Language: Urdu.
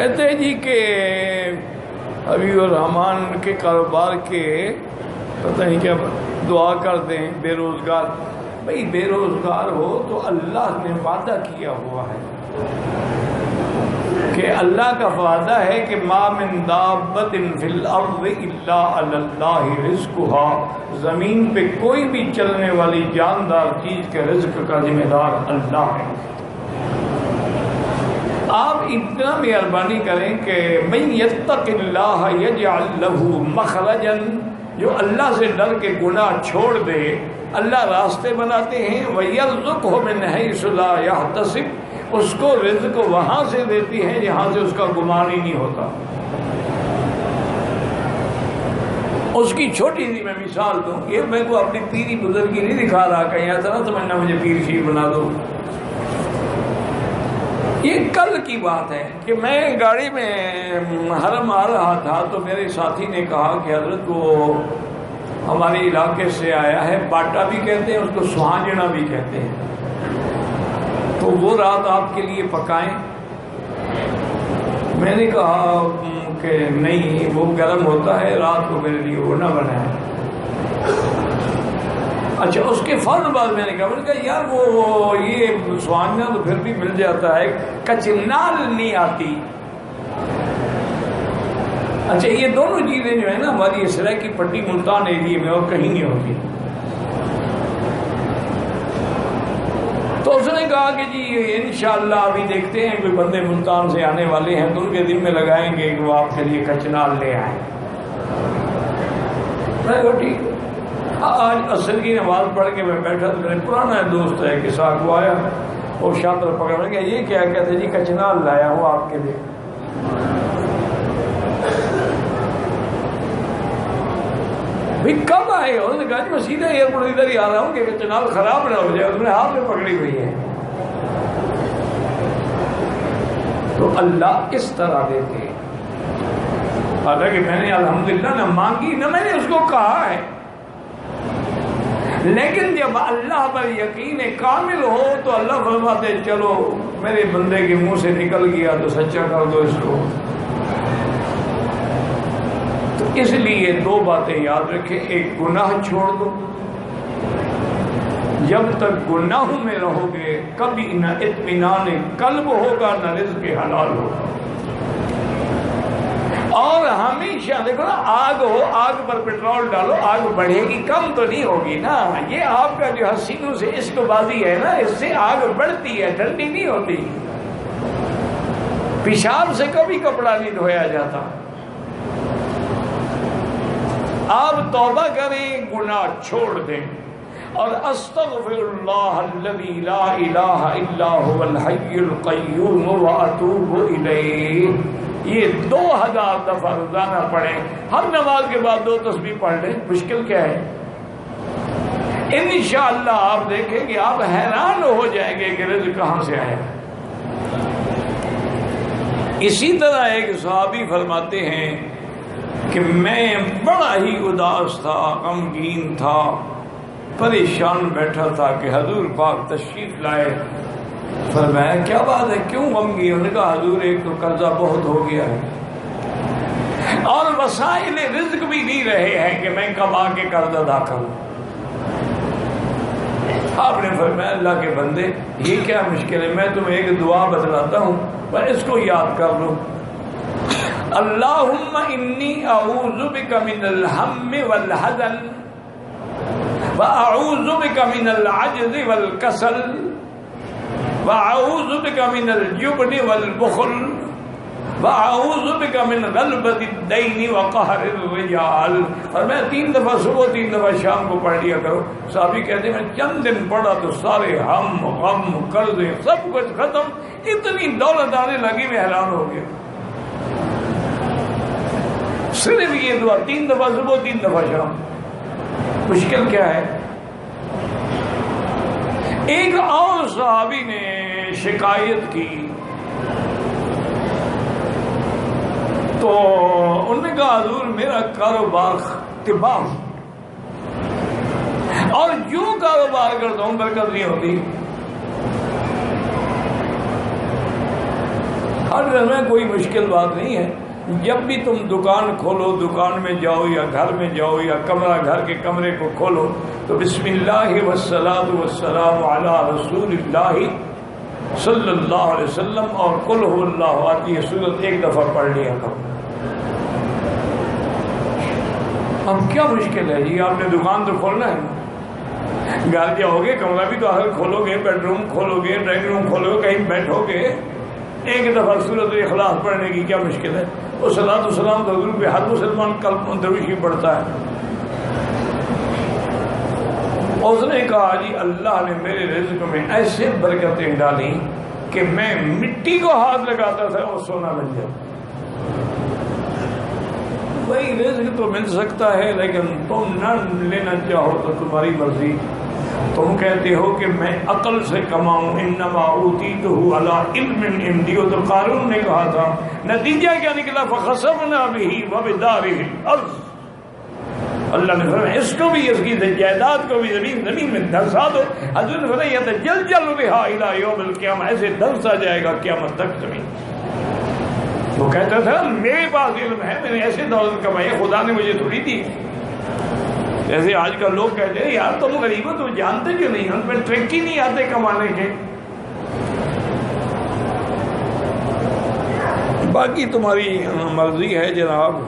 کہتے ہیں جی کہ حبیب الرحمان کے کاروبار کے پتہ نہیں کیا دعا کرتے ہیں بے روزگار. بھئی بے روزگار ہو تو اللہ نے وعدہ کیا ہوا ہے کہ اللہ کا وعدہ ہے کہ ما من دابۃ فی الارض الا علی اللہ رزقها. زمین پہ کوئی بھی چلنے والی جاندار چیز کے رزق کا ذمہ دار اللہ ہے. آپ اتنا مہربانی کریں کہ من یتق اللہ یجعل لہ مخرجا. جو اللہ سے ڈر کے گناہ چھوڑ دے اللہ راستے بناتے ہیں. وَيَرْزُقْهُ مِنْ حَيْثُ لَا يَحْتَسِبُ. اس کو رزق وہاں سے دیتی ہے جہاں سے اس کا گمان ہی نہیں ہوتا. اس کی چھوٹی سی میں مثال دوں. یہ میں کو اپنی پیری بزرگی نہیں دکھا رہا کہیں ایسا نہ سمجھنا مجھے پیر شیر بنا دو. یہ کل کی بات ہے کہ میں گاڑی میں حرم آ رہا تھا تو میرے ساتھی نے کہا کہ حضرت وہ ہمارے علاقے سے آیا ہے, باٹا بھی کہتے ہیں اس کو, سہانجنا بھی کہتے ہیں, تو وہ رات آپ کے لیے پکائیں. میں نے کہا کہ نہیں وہ گرم ہوتا ہے, رات کو میرے لیے وہ نہ بنائیں. اچھا اس کے فوراً بعد میں نے کہا یار وہ یہ سوانجنا تو پھر بھی مل جاتا ہے, کچنال نہیں آتی. اچھا یہ دونوں چیزیں جو ہے نا ہماری اسرائیل کی پٹی ملتان ایریے میں اور کہیں نہیں ہوتی. تو اس نے کہا کہ جی انشاءاللہ ابھی دیکھتے ہیں کوئی بندے ملتان سے آنے والے ہیں تو ان کے دل میں لگائیں گے کہ وہ آپ کے لیے کچنال لے آئیں. میں کہا ٹھیک. آج عصر کی نماز پڑھ کے میں بیٹھا تو میرے پرانا دوست ہے کہ ساتھ وہ آیا اور شاطر پکڑ گیا. یہ کیا کہتے جی کچنال لایا ہوں آپ کے لیے. بھئی کب آئے ہو؟ انہوں نے کہا جی میں سیدھا ایئرپورٹ ادھر ہی آ رہا ہوں کہ کچنال خراب نہ ہو جائے. اس نے ہاتھ میں پکڑی ہوئی ہے. تو اللہ اس طرح دیتے ہیں. حالانکہ میں نے الحمدللہ نہ مانگی نہ میں نے اس کو کہا ہے, لیکن جب اللہ پر یقین کامل ہو تو اللہ فرماتے چلو میرے بندے کے منہ سے نکل گیا تو سچا کر دو اس کو. تو اس لیے دو باتیں یاد رکھیں. ایک گناہ چھوڑ دو. جب تک گناہوں میں رہو گے کبھی نہ اطمینان قلب ہوگا نہ رزق حلال ہوگا. اور ہمیشہ دیکھو نا آگ ہو, آگ پر پیٹرول ڈالو, آگ بڑھے گی کم تو نہیں ہوگی نا. یہ آپ کا جو حسینوں سے عشق بازی ہے نا اس سے آگ بڑھتی ہے, ٹھنڈی نہیں ہوتی. پیشاب سے کبھی کپڑا نہیں دھویا جاتا. آپ توبہ کریں, گناہ چھوڑ دیں اور استغفر اللہ الذی لا الہ الا هو الحی القیوم واتوب الیہ. یہ 2000 دفعہ روزانہ پڑھیں. ہر نماز کے بعد 2 تسبیح پڑھ لیں. مشکل کیا ہے؟ انشاءاللہ آپ دیکھیں کہ آپ حیران ہو جائیں گے کہ رزق کہاں سے آیا. اسی طرح ایک صحابی فرماتے ہیں کہ میں بڑا ہی اداس تھا, غمگین تھا, پریشان بیٹھا تھا کہ حضور پاک تشریف لائے. فرمایا کیا بات ہے, کیوں غمگین؟ انہوں نے کہا حضور ایک تو قرضہ بہت ہو گیا ہے اور وسائل رزق بھی نہیں رہے ہیں کہ میں کب آ کے قرض ادا کروں. آپ نے فرمایا اللہ کے بندے یہ کیا مشکل ہے, میں تمہیں ایک دعا بتلاتا ہوں پر اس کو یاد کر لو. اللہم انی اعوذ بک من الہم والحزن واعوذ بک من العجز والکسل واعوذ بک من الجبن والبخل واعوذ بک من غلبۃ الدین وقہر الرجال. اور میں 3 دفعہ صبح 3 دفعہ شام کو پڑھ لیا کرو. صحابی کہتے ہیں میں چند دن پڑھا تو سارے ہم غم قرضے سب کچھ ختم, اتنی دولت آنے لگی میں حیران ہو گیا. صرف یہ دعا 3 دفعہ صبح 3 دفعہ شام. مشکل کیا ہے؟ ایک اور صحابی نے شکایت کی تو انہوں نے کہا حضور میرا کاروبار تباہ اور جو کاروبار کرتا ہوں برکت نہیں ہوتی. ہر میں کوئی مشکل بات نہیں ہے. جب بھی تم دکان کھولو، دکان میں جاؤ یا گھر میں جاؤ یا کمرہ، گھر کے کمرے کو کھولو تو بسم اللہ والصلاۃ والسلام علی رسول اللہ صلی اللہ علیہ وسلم اور قل هو اللہ احد یہ سورت ایک دفعہ پڑھ لیا کرو. اب کیا مشکل ہے جی؟ آپ نے دکان تو کھولنا ہے نا. گھر جاؤ گے، کمرہ بھی تو آخر کھولو گے، بیڈ روم کھولو گے، ڈرائنگ روم کھولو گے، کہیں بیٹھو گے، ایک دفعہ سورت اخلاص پڑھنے کی کیا مشکل ہے؟ اور صلاۃ والسلام تو حضور پہ ہر مسلمان کلمہ درویشی پڑھتا ہے. اس نے کہا جی اللہ نے میرے رزق میں ایسے برکتیں ڈالی کہ میں مٹی کو ہاتھ لگاتا تھا اور سونا بن جاتا. بھائی رزق تو مل سکتا ہے لیکن تم نہ لینا چاہو تو تمہاری مرضی. تم کہتے ہو کہ میں عقل سے کماؤں، انما اوتیتہ علی علم عندی. تو قارون نے کہا تھا، نتیجہ کیا نکلا؟ فخسفنا بہ وبدارہ الارض. اللہ نے فرمایا اس کو بھی، اس کی جائیداد کو بھی زمین میں دھنسا دو. حضور نے فرمایا یتجلجل بہا الی یوم القیامہ، ایسے دھنسا جائے گا قیامت تک زمین. وہ کہتا تھا میرے پاس علم ہے، میں نے ایسے دولت کمائی، خدا نے مجھے تھوڑی دی. جیسے آج کل لوگ کہتے ہیں یار تم غریب ہو، تم جانتے کیوں نہیں، ان پہ ٹرک ہی نہیں آتے کمانے کے. باقی تمہاری مرضی ہے جناب.